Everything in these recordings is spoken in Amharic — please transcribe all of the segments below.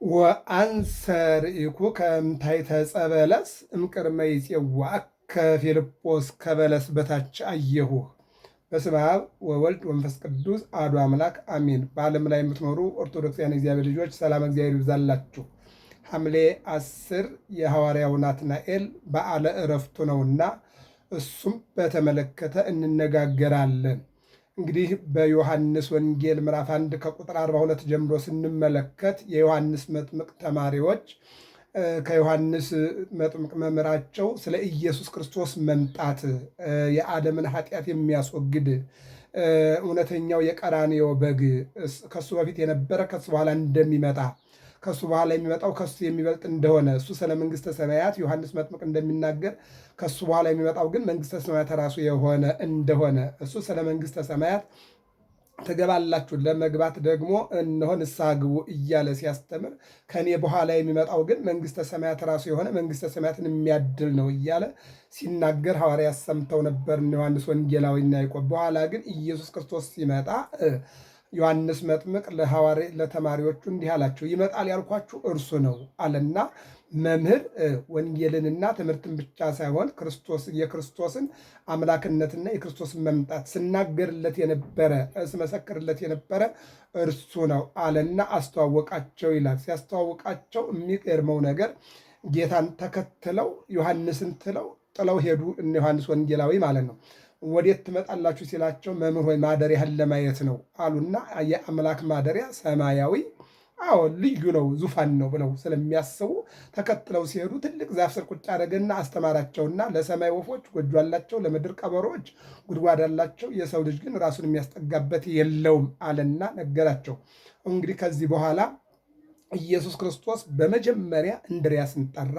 ወአንሰር ኢኩ ከምታይተ ጸበለስ እምቅድመ ይፄዋዕ ከፊልጶስ ከበለስ በታች አየሁህ። በስመ አብ ወወልድ ወመንፈስ ቅዱስ አሐዱ አምላክ አሜን። በዓለም ላይ የምትኖሩ ኦርቶዶክሳውያን እግዚአብሔር ልጆች ሰላም እግዚአብሔር ይብዛላችሁ። ሐምሌ 10 የሐዋርያው ናትናኤል በዓለ ዕረፍቱ ነውና እሱም በተመለከተ እንነጋገራለን። እንግዲህ በዮሐንስ ወንጌል ምዕራፍ 1 ከቁጥር 42 ጀምሮ ስንመለከት የዮሐንስ መጥምቅ ተማሪዎች ከዮሐንስ መጥምቅ መምህራቸው ስለ ኢየሱስ ክርስቶስ መምጣት የዓለምን ኃጢአት የሚያስወግድ እውነተኛው የቀራንዮ በግ ከሱ በፊት የነበረ ከሱ በኋላ እንደሚመጣ ከሱ በኋላ የሚመጣው ከሱ የሚበልጥ እንደሆነ እሱ ስለ መንግሥተ ሰማያት ዮሐንስ መጥምቅ እንደሚናገር ከሱ በኋላ የሚመጣው ግን መንግሥተ ሰማያት ራሱ የሆነ እንደሆነ እሱ ስለ መንግሥተ ሰማያት ትገባላችሁ ለመግባት ደግሞ እነሆ ንስሐ ግቡ እያለ ሲያስተምር ከኔ በኋላ የሚመጣው ግን መንግሥተ ሰማያት ራሱ የሆነ መንግሥተ ሰማያትን የሚያድል ነው እያለ ሲናገር ሐዋርያት ሰምተው ነበር ዮሐንስ ወንጌላዊና ያዕቆብ። በኋላ ግን ኢየሱስ ክርስቶስ ሲመጣ ዮሐንስ መጥምቅ ለተማሪዎቹ እንዲህ አላቸው፣ ይመጣል ያልኳችሁ እርሱ ነው አለና መምህር ወንጌልንና ትምህርትን ብቻ ሳይሆን የክርስቶስን አምላክነትና የክርስቶስን መምጣት ስናገርለት የነበረ ስመሰክርለት የነበረ እርሱ ነው አለና አስተዋወቃቸው ይላል። ሲያስተዋወቃቸው የሚገርመው ነገር ጌታን ተከትለው ዮሐንስን ጥለው ሄዱ። እነ ዮሐንስ ወንጌላዊ ማለት ነው። ወዴት ትመጣላችሁ ሲላቸው መምህር ሆይ ማደሪያህን ለማየት ነው አሉና የአምላክ ማደሪያ ሰማያዊ ልዩ ነው ዙፋን ነው ብለው ስለሚያስቡ ተከትለው ሲሄዱ ትልቅ ዛፍ ስር ቁጭ አደረገና አስተማራቸውና ለሰማይ ወፎች ጎጆ አላቸው፣ ለምድር ቀበሮች ጉድጓድ አላቸው፣ የሰው ልጅ ግን ራሱን የሚያስጠጋበት የለውም አለና ነገራቸው። እንግዲህ ከዚህ በኋላ ኢየሱስ ክርስቶስ በመጀመሪያ እንድርያስን ጠራ።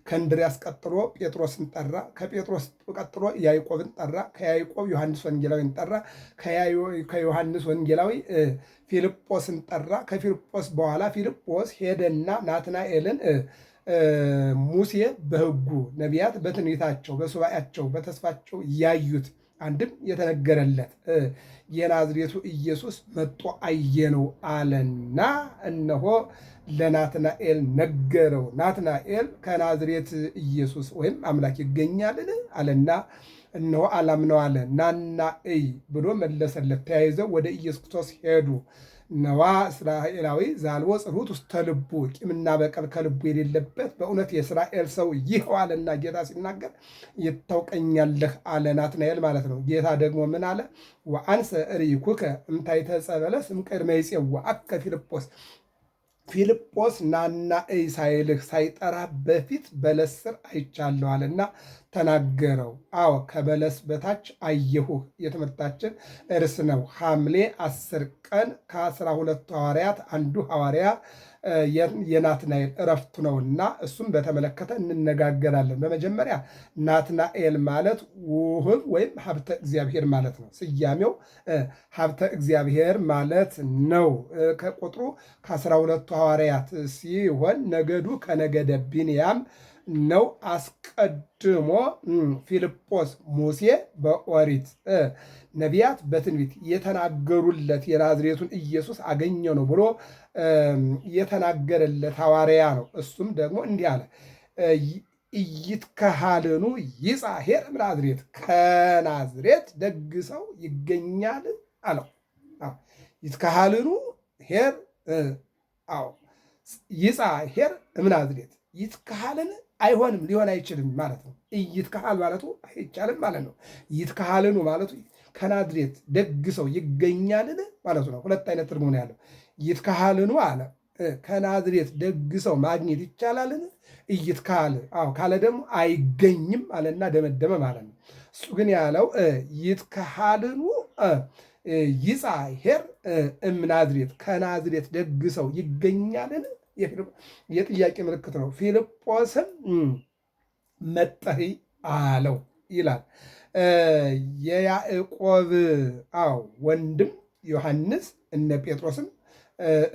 ከእንድርያስ ቀጥሎ ጴጥሮስን ጠራ። ከጴጥሮስ ቀጥሎ ያዕቆብን ጠራ። ከያዕቆብ ዮሐንስ ወንጌላዊን ጠራ። ከዮሐንስ ወንጌላዊ ፊልጶስን ጠራ። ከፊልጶስ በኋላ ፊልጶስ ሄደና ናትናኤልን ሙሴ በሕጉ ነቢያት በትንቢታቸው በሱባኤያቸው በተስፋቸው ያዩት አንድም የተነገረለት የናዝሬቱ ኢየሱስ መጥቶ አየነው አለና እነሆ ለናትናኤል ነገረው። ናትናኤል ከናዝሬት ኢየሱስ ወይም አምላክ ይገኛልን አለና እነሆ አላምነው አለ። ናና እይ ብሎ መለሰለት። ተያይዘው ወደ ኢየሱስ ክርስቶስ ሄዱ። ነዋ እስራኤላዊ ዛልዎ ጽሩት ውስተ ልቡ፣ ቂምና በቀል ከልቡ የሌለበት በእውነት የእስራኤል ሰው ይህ አለና ጌታ ሲናገር ይታውቀኛለህ አለ ናትናኤል ማለት ነው። ጌታ ደግሞ ምን አለ? ወአንሰ ርኢኩከ እምታይተ ጸበለስ እምቅድመ ይፄዋዕ ፊልጶስ፣ ፊልጶስ ናና እይ ሳይልህ ሳይጠራ በፊት በለስ ስር አይቻለሁ አለና ተናገረው። ከበለስ በታች አየሁህ የትምህርታችን እርስ ነው። ሐምሌ 10 ቀን ከ12ቱ ሐዋርያት አንዱ ሐዋርያ የናትናኤል ዕረፍቱ ነውና እሱም በተመለከተ እንነጋገራለን። በመጀመሪያ ናትናኤል ማለት ውህብ ወይም ሀብተ እግዚአብሔር ማለት ነው። ስያሜው ሀብተ እግዚአብሔር ማለት ነው። ከቁጥሩ ከ12ቱ ሐዋርያት ሲሆን ነገዱ ከነገደ ቢንያም ነው። አስቀድሞ ፊልጶስ ሙሴ በኦሪት ነቢያት በትንቢት የተናገሩለት የናዝሬቱን ኢየሱስ አገኘው ነው ብሎ የተናገረለት ሐዋርያ ነው። እሱም ደግሞ እንዲህ አለ፣ ኢይትከሃልኑ ይጻሄር እምናዝሬት፣ ከናዝሬት ደግ ሰው ይገኛል አለው። ይትከሃልኑ ሄር ይጻሄር እምናዝሬት፣ ይትከሃልን አይሆንም ሊሆን አይችልም ማለት ነው። ይትከሃል ማለቱ አይቻልም ማለት ነው። ይትከሃልኑ ማለቱ ከናዝሬት ደግ ሰው ይገኛልን ማለቱ ነው። ሁለት አይነት ትርጉም ነው ያለው። ይትከሃልኑ አለ ከናዝሬት ደግ ሰው ማግኘት ይቻላልን? ይትከሃል ካለ ደግሞ አይገኝም አለና ደመደመ ማለት ነው። እሱ ግን ያለው ይትከሃልኑ ይጻሄር እምናዝሬት፣ ከናዝሬት ደግ ሰው ይገኛልን? የጥያቄ ምልክት ነው። ፊልጶስም መጠሪ አለው ይላል። የያዕቆብ ወንድም ዮሐንስ እነ ጴጥሮስም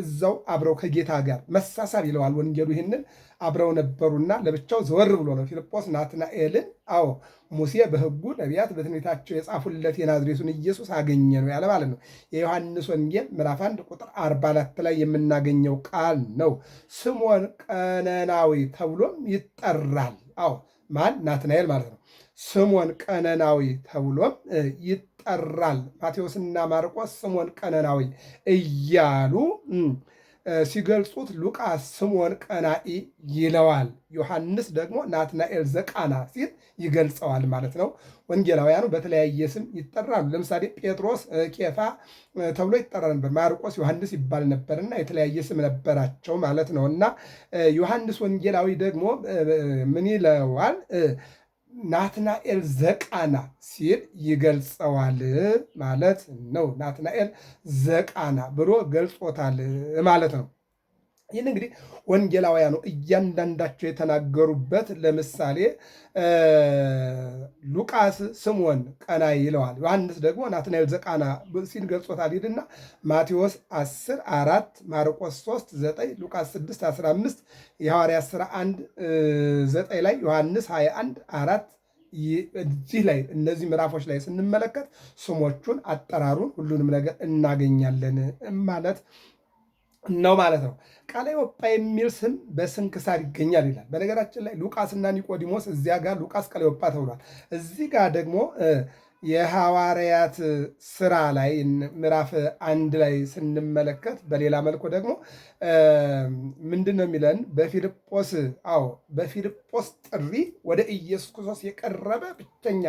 እዛው አብረው ከጌታ ጋር መሳሳብ ይለዋል ወንጌሉ። ይህንን አብረው ነበሩና ለብቻው ዘወር ብሎ ነው ፊልጶስ ናትናኤልን አዎ ሙሴ በሕጉ ነቢያት በትንቢታቸው የጻፉለት የናዝሬቱን ኢየሱስ አገኘ ነው ያለ ማለት ነው። የዮሐንስ ወንጌል ምዕራፍ 1 ቁጥር 44 ላይ የምናገኘው ቃል ነው። ስምዖን ቀነናዊ ተብሎም ይጠራል። አዎ ማን? ናትናኤል ማለት ነው። ስምዖን ቀነናዊ ተብሎም ይጠራል። ማቴዎስና ማርቆስ ስምዖን ቀነናዊ እያሉ ሲገልጹት ሉቃስ ስምዖን ቀናኢ ይለዋል። ዮሐንስ ደግሞ ናትናኤል ዘቃና ሲል ይገልጸዋል ማለት ነው። ወንጌላውያኑ በተለያየ ስም ይጠራሉ። ለምሳሌ ጴጥሮስ ኬፋ ተብሎ ይጠራ ነበር። ማርቆስ ዮሐንስ ይባል ነበርና የተለያየ ስም ነበራቸው ማለት ነው። እና ዮሐንስ ወንጌላዊ ደግሞ ምን ይለዋል? ናትናኤል ዘቃና ሲል ይገልጸዋል ማለት ነው። ናትናኤል ዘቃና ብሎ ገልጾታል ማለት ነው። ይህን እንግዲህ ወንጌላውያኑ እያንዳንዳቸው የተናገሩበት፣ ለምሳሌ ሉቃስ ስምዖን ቀናኢ ይለዋል፣ ዮሐንስ ደግሞ ናትናኤል ዘቃና ሲል ገልጾታል። ሂድና ማቴዎስ 10:4፣ ማርቆስ 3:9፣ ሉቃስ 6:15፣ የሐዋርያት ሥራ 1:9 ላይ ዮሐንስ 21:4 እዚህ ላይ እነዚህ ምዕራፎች ላይ ስንመለከት ስሞቹን አጠራሩን ሁሉንም ነገር እናገኛለን ማለት ነው ማለት ነው። ቀለዮጳ የሚል ስም በስንክሳር ይገኛል ይላል። በነገራችን ላይ ሉቃስና ኒቆዲሞስ እዚያ ጋር ሉቃስ ቀለዮጳ ተብሏል። እዚህ ጋር ደግሞ የሐዋርያት ሥራ ላይ ምዕራፍ 1 ላይ ስንመለከት በሌላ መልኩ ደግሞ ምንድን ነው የሚለን? በፊልጶስ ጥሪ ወደ ኢየሱስ ክርስቶስ የቀረበ ብቸኛ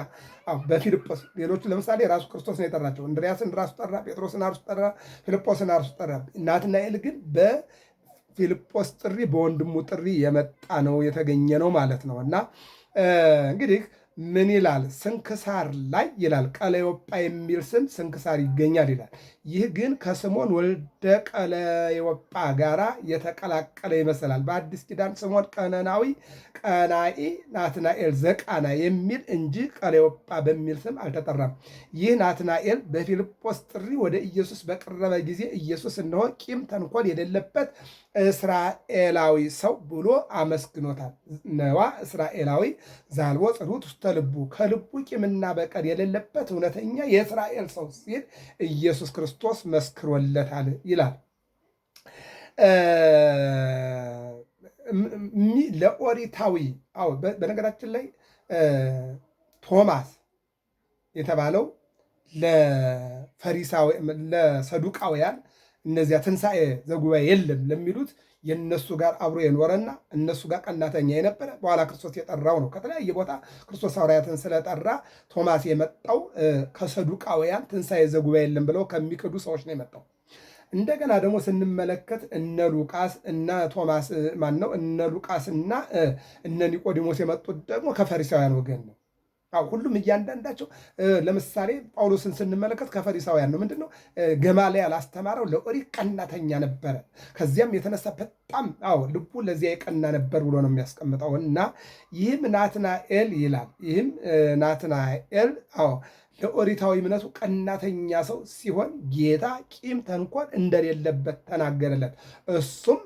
በፊልጶስ ሌሎቹ ለምሳሌ ራሱ ክርስቶስ ነው የጠራቸው። እንድርያስን ራሱ ጠራ፣ ጴጥሮስን ራሱ ጠራ፣ ፊልጶስን ራሱ ጠራ። ናትናኤል ግን በፊልጶስ ጥሪ በወንድሙ ጥሪ የመጣ ነው የተገኘ ነው ማለት ነው። እና እንግዲህ ምን ይላል? ስንክሳር ላይ ይላል ቀለዮጳ የሚል ስም ስንክሳር ይገኛል ይላል። ይህ ግን ከስምዖን ወልደ ቀለዮጳ ጋራ የተቀላቀለ ይመስላል። በአዲስ ኪዳን ስምዖን ቀነናዊ፣ ቀናኢ፣ ናትናኤል ዘቃና የሚል እንጂ ቀለዮጳ በሚል ስም አልተጠራም። ይህ ናትናኤል በፊልጶስ ጥሪ ወደ ኢየሱስ በቀረበ ጊዜ ኢየሱስ እነሆ ቂም ተንኮል የሌለበት እስራኤላዊ ሰው ብሎ አመስግኖታል። ነዋ እስራኤላዊ ዛልቦ ጽሩት ውስተ ልቡ፣ ከልቡ ቂምና በቀል የሌለበት እውነተኛ የእስራኤል ሰው ሲል ኢየሱስ ክርስቶስ መስክሮለታል ይላል። ለኦሪታዊ በነገራችን ላይ ቶማስ የተባለው ለሰዱቃውያን እነዚያ ትንሣኤ ዘጉባኤ የለም ለሚሉት የእነሱ ጋር አብሮ የኖረና እነሱ ጋር ቀናተኛ የነበረ በኋላ ክርስቶስ የጠራው ነው። ከተለያየ ቦታ ክርስቶስ ሐዋርያትን ስለጠራ ቶማስ የመጣው ከሰዱቃውያን ትንሣኤ ዘጉባኤ የለም ብለው ከሚክዱ ሰዎች ነው የመጣው። እንደገና ደግሞ ስንመለከት እነ ሉቃስ እና ቶማስ እነ ሉቃስና እነ ኒቆዲሞስ የመጡት ደግሞ ከፈሪሳውያን ወገን ነው። ሁሉም እያንዳንዳቸው ለምሳሌ ጳውሎስን ስንመለከት ከፈሪሳውያን ነው። ምንድነው? ገማልያል አስተማረው ለኦሪት ቀናተኛ ነበረ። ከዚያም የተነሳ በጣም ልቡ ለዚያ የቀና ነበር ብሎ ነው የሚያስቀምጠው። እና ይህም ናትናኤል ይላል። ይህም ናትናኤል ለኦሪታዊ እምነቱ ቀናተኛ ሰው ሲሆን ጌታ ቂም ተንኮል እንደሌለበት ተናገረለት። እሱም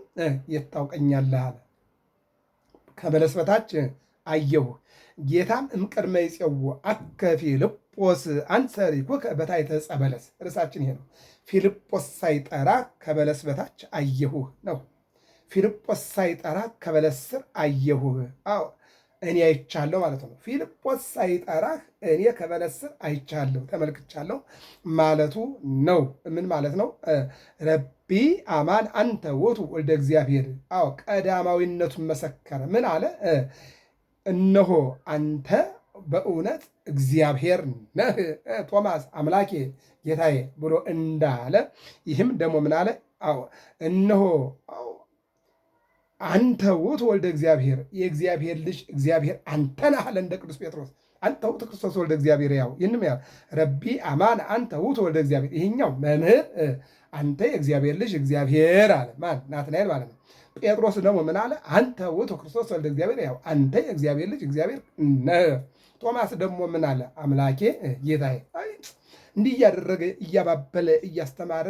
የት ታውቀኛለህ አለ። ከበለስ በታች አየሁህ። ጌታም እምቅድመ ይፄውዕ አከ ፊልጶስ አንሰሪኩከ በታሕተ ዕፀ በለስ። ርዕሳችን ይሄ ነው። ፊልጶስ ሳይጠራ ከበለስ በታች አየሁህ ነው። ፊልጶስ ሳይጠራ ከበለስ ስር አየሁህ። እኔ አይቻለሁ ማለት ነው። ፊልጶስ ሳይጠራህ እኔ ከበለስ ስር አይቻለሁ ተመልክቻለሁ ማለቱ ነው። ምን ማለት ነው? ረቢ አማን አንተ ውእቱ ወልደ እግዚአብሔር። ቀዳማዊነቱን መሰከረ። ምን አለ? እነሆ አንተ በእውነት እግዚአብሔር ነህ ቶማስ አምላኬ ጌታዬ ብሎ እንዳለ፣ ይህም ደግሞ ምን አለ? እነሆ አንተ ውእቱ ወልደ እግዚአብሔር፣ የእግዚአብሔር ልጅ እግዚአብሔር አንተ ነህ አለ እንደ ቅዱስ ጴጥሮስ። አንተ ውእቱ ክርስቶስ ወልደ እግዚአብሔር። ይህንም ረቢ አማን አንተ ውእቱ ወልደ እግዚአብሔር። ይህኛው መምህር አንተ የእግዚአብሔር ልጅ እግዚአብሔር አለ። ማን? ናትናኤል ማለት ነው። ጴጥሮስ ደግሞ ምን አለ? አንተ ውእቱ ክርስቶስ ወልደ እግዚአብሔር፣ አንተ የእግዚአብሔር ልጅ እግዚአብሔር ነህ። ቶማስ ደግሞ ምን አለ? አምላኬ ጌታዬ። እንዲህ እያደረገ እያባበለ እያስተማረ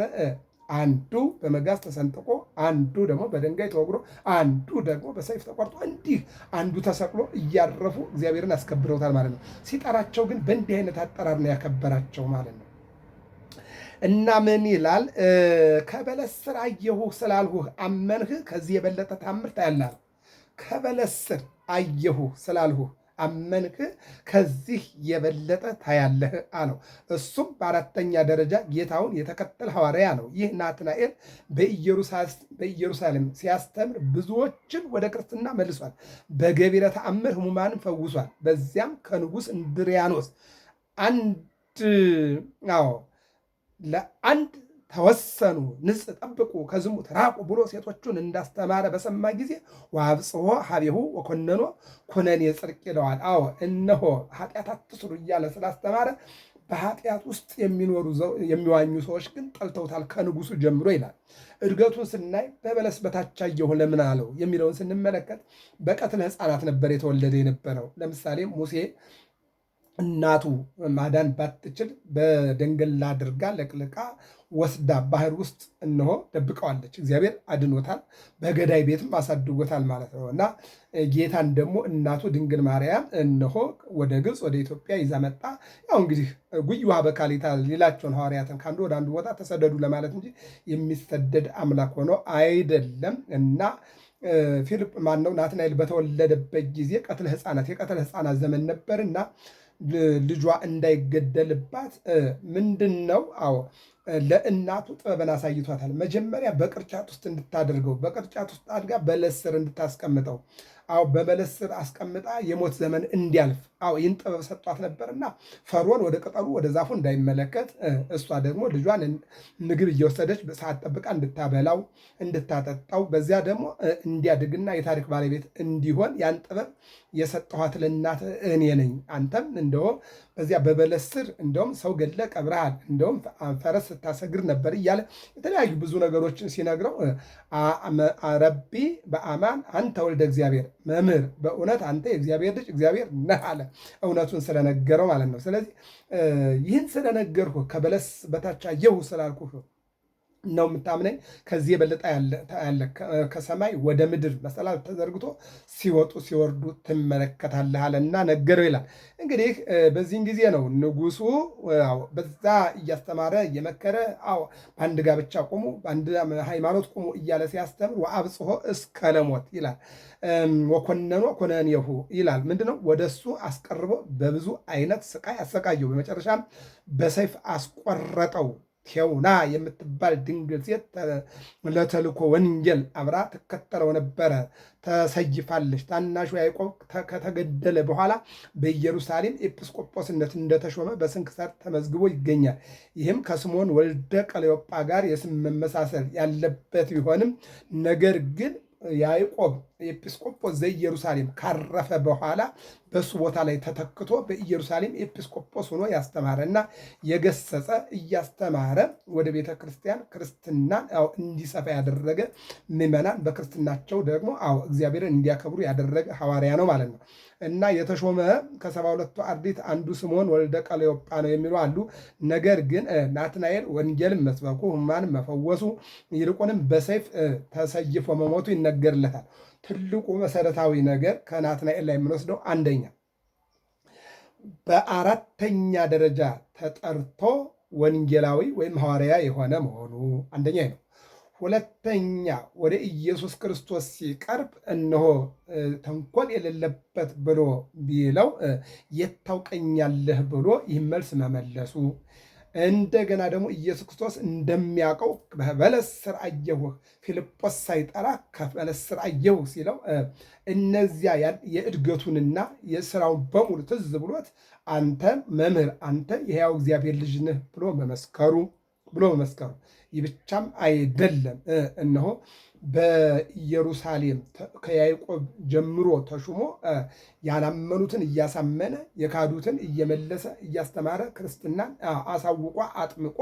አንዱ በመጋዝ ተሰንጥቆ፣ አንዱ ደግሞ በድንጋይ ተወግሮ፣ አንዱ ደግሞ በሰይፍ ተቆርጦ፣ እንዲህ አንዱ ተሰቅሎ እያረፉ እግዚአብሔርን አስከብረውታል ማለት ነው። ሲጠራቸው ግን በእንዲህ አይነት አጠራር ነው ያከበራቸው ማለት ነው። እና ምን ይላል? ከበለስ ስር አየሁህ ስላልሁህ አመንህ፣ ከዚህ የበለጠ ታምር ታያለህ። ከበለስ ስር አየሁህ ስላልሁህ አመንህ፣ ከዚህ የበለጠ ታያለህ አለው። እሱም በአራተኛ ደረጃ ጌታውን የተከተለ ሐዋርያ ነው። ይህ ናትናኤል በኢየሩሳሌም ሲያስተምር ብዙዎችን ወደ ክርስትና መልሷል። በገቢረ ተአምር ሕሙማንን ፈውሷል። በዚያም ከንጉሥ እንድሪያኖስ ለአንድ ተወሰኑ፣ ንጽሕ ጠብቁ፣ ከዝሙት ራቁ ብሎ ሴቶቹን እንዳስተማረ በሰማ ጊዜ ወአብጽሖ ሀቤሁ ወኮነኖ ኩነኔ ጽድቅ ይለዋል። እነሆ ኃጢአት አትስሩ እያለ ስላስተማረ በኃጢአት ውስጥ የሚዋኙ ሰዎች ግን ጠልተውታል፣ ከንጉሱ ጀምሮ ይላል። እድገቱን ስናይ በበለስ በታች አየሁ ለምን አለው የሚለውን ስንመለከት በቀትለ ሕፃናት ነበር የተወለደ የነበረው። ለምሳሌ ሙሴ እናቱ ማዳን ባትችል በደንገላ አድርጋ ለቅልቃ ወስዳ ባህር ውስጥ እነሆ ደብቀዋለች። እግዚአብሔር አድኖታል፣ በገዳይ ቤትም አሳድጎታል ማለት ነው። እና ጌታን ደግሞ እናቱ ድንግል ማርያም እነሆ ወደ ግብፅ ወደ ኢትዮጵያ ይዛ መጣ። ያው እንግዲህ ጉዩሃ በካሊታ ሌላቸውን ሐዋርያትን ከአንዱ ወደ አንዱ ቦታ ተሰደዱ ለማለት እንጂ የሚሰደድ አምላክ ሆኖ አይደለም። እና ፊልጵ ማነው ናትናኤል በተወለደበት ጊዜ የቀትለ ሕፃናት ዘመን ነበርና ልጇ እንዳይገደልባት ምንድን ነው ለእናቱ ጥበብን አሳይቷታል። መጀመሪያ በቅርጫት ውስጥ እንድታደርገው፣ በቅርጫት ውስጥ አድጋ በለስ ስር እንድታስቀምጠው፣ በበለስ ስር አስቀምጣ የሞት ዘመን እንዲያልፍ ይህን ጥበብ ሰጧት ነበርና ፈርዖን ወደ ቅጠሉ ወደ ዛፉ እንዳይመለከት፣ እሷ ደግሞ ልጇን ምግብ እየወሰደች ሰዓት ጠብቃ እንድታበላው እንድታጠጣው፣ በዚያ ደግሞ እንዲያድግና የታሪክ ባለቤት እንዲሆን ያን ጥበብ የሰጠኋት ለእናት እኔ ነኝ። አንተም እንደውም በዚያ በበለስ ስር እንደውም ሰው ገድለ ቀብረሃል፣ እንደውም ፈረስ ስታሰግር ነበር እያለ የተለያዩ ብዙ ነገሮችን ሲነግረው ረቢ በአማን አንተ ወልደ እግዚአብሔር፣ መምህር በእውነት አንተ የእግዚአብሔር ልጅ እግዚአብሔር ነህ አለ። እውነቱን ስለነገረው ማለት ነው። ስለዚህ ይህን ስለነገርኩ ከበለስ በታች አየሁ ስላልኩ ነው የምታምነኝ። ከዚህ የበለጠ ያለ ከሰማይ ወደ ምድር መሰላል ተዘርግቶ ሲወጡ ሲወርዱ ትመለከታለህ አለና ነገረው ይላል። እንግዲህ በዚህን ጊዜ ነው ንጉሱ በዛ እያስተማረ እየመከረ በአንድ ጋብቻ ቁሙ፣ በአንድ ሃይማኖት ቁሙ እያለ ሲያስተምር ወአብጽሖ እስከ ለሞት ይላል። ወኮነኖ ኮነኔሁ ይላል። ምንድነው? ወደሱ አስቀርቦ በብዙ አይነት ስቃይ አሰቃየው። በመጨረሻም በሰይፍ አስቆረጠው። ቴውና የምትባል ድንግል ሴት ለተልኮ ወንጌል አብራ ትከተለው ነበረ። ተሰይፋለች። ታናሹ ያዕቆብ ከተገደለ በኋላ በኢየሩሳሌም ኤጲስቆጶስነት እንደተሾመ በስንክሳር ተመዝግቦ ይገኛል። ይህም ከስምዖን ወልደ ቀለዮጳ ጋር የስም መመሳሰል ያለበት ቢሆንም ነገር ግን ያዕቆብ ኤጲስቆጶስ ዘኢየሩሳሌም ካረፈ በኋላ በሱ ቦታ ላይ ተተክቶ በኢየሩሳሌም ኤጲስቆጶስ ሆኖ ያስተማረና የገሰጸ እያስተማረ ወደ ቤተ ክርስቲያን ክርስትናን እንዲሰፋ ያደረገ ምዕመናን በክርስትናቸው ደግሞ እግዚአብሔርን እንዲያከብሩ ያደረገ ሐዋርያ ነው ማለት ነው። እና የተሾመ ከ72ቱ አርድእት አንዱ ስምዖን ወልደ ቀለዮጳ ነው የሚሉ አሉ። ነገር ግን ናትናኤል ወንጌልን መስበኩ፣ ሕሙማንን መፈወሱ፣ ይልቁንም በሰይፍ ተሰይፎ መሞቱ ይነገርለታል። ትልቁ መሰረታዊ ነገር ከናትናኤል ላይ የምንወስደው አንደኛ በአራተኛ ደረጃ ተጠርቶ ወንጌላዊ ወይም ሐዋርያ የሆነ መሆኑ አንደኛ ነው። ሁለተኛ ወደ ኢየሱስ ክርስቶስ ሲቀርብ እነሆ ተንኮል የሌለበት ብሎ ቢለው የት ታውቀኛለህ ብሎ ይህ መልስ መመለሱ፣ እንደገና ደግሞ ኢየሱስ ክርስቶስ እንደሚያውቀው በበለስ ስር አየሁህ፣ ፊልጶስ ሳይጠራ ከበለስ ስር አየሁህ ሲለው እነዚያ የእድገቱንና የስራውን በሙሉ ትዝ ብሎት አንተ መምህር፣ አንተ የሕያው እግዚአብሔር ልጅ ነህ ብሎ መመስከሩ ይህ ብቻም አይደለም። እነሆ በኢየሩሳሌም ከያዕቆብ ጀምሮ ተሹሞ ያላመኑትን እያሳመነ የካዱትን እየመለሰ እያስተማረ ክርስትናን አሳውቆ አጥምቆ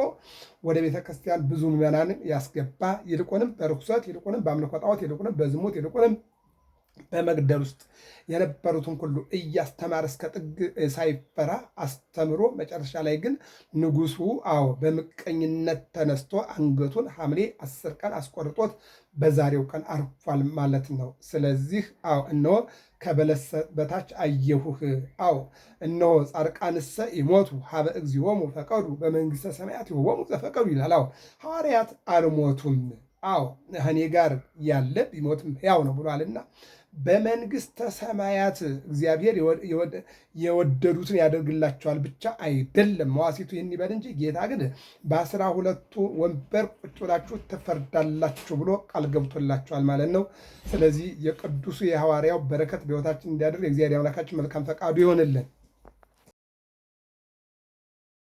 ወደ ቤተ ክርስቲያን ብዙ ምዕመናንን ያስገባ፣ ይልቁንም በርኩሰት ይልቁንም በአምልኮ ጣዖት ይልቁንም በዝሙት ይልቁንም በመግደል ውስጥ የነበሩትን ሁሉ እያስተማረ እስከ ጥግ ሳይፈራ አስተምሮ መጨረሻ ላይ ግን ንጉሱ በምቀኝነት ተነስቶ አንገቱን ሐምሌ 10 ቀን አስቆርጦት በዛሬው ቀን አርፏል ማለት ነው። ስለዚህ እነሆ ከበለስ በታች አየሁህ። እነሆ ጻድቃንሰ ይሞቱ ሀበ እግዚኦሙ ፈቀዱ በመንግሥተ ሰማያት ይሆሙ ዘፈቀዱ ይላል። ሐዋርያት አልሞቱም። እኔ ጋር ያለ ቢሞትም ሕያው ነው ብሏልና በመንግሥተ ሰማያት እግዚአብሔር የወደዱትን ያደርግላቸዋል ብቻ አይደለም። መዋሲቱ ይህን ይበል እንጂ ጌታ ግን በ12ቱ ወንበር ቁጭ ብላችሁ ትፈርዳላችሁ ብሎ ቃል ገብቶላቸዋል ማለት ነው። ስለዚህ የቅዱሱ የሐዋርያው በረከት በሕይወታችን እንዲያድር የእግዚአብሔር አምላካችን መልካም ፈቃዱ ይሆንልን።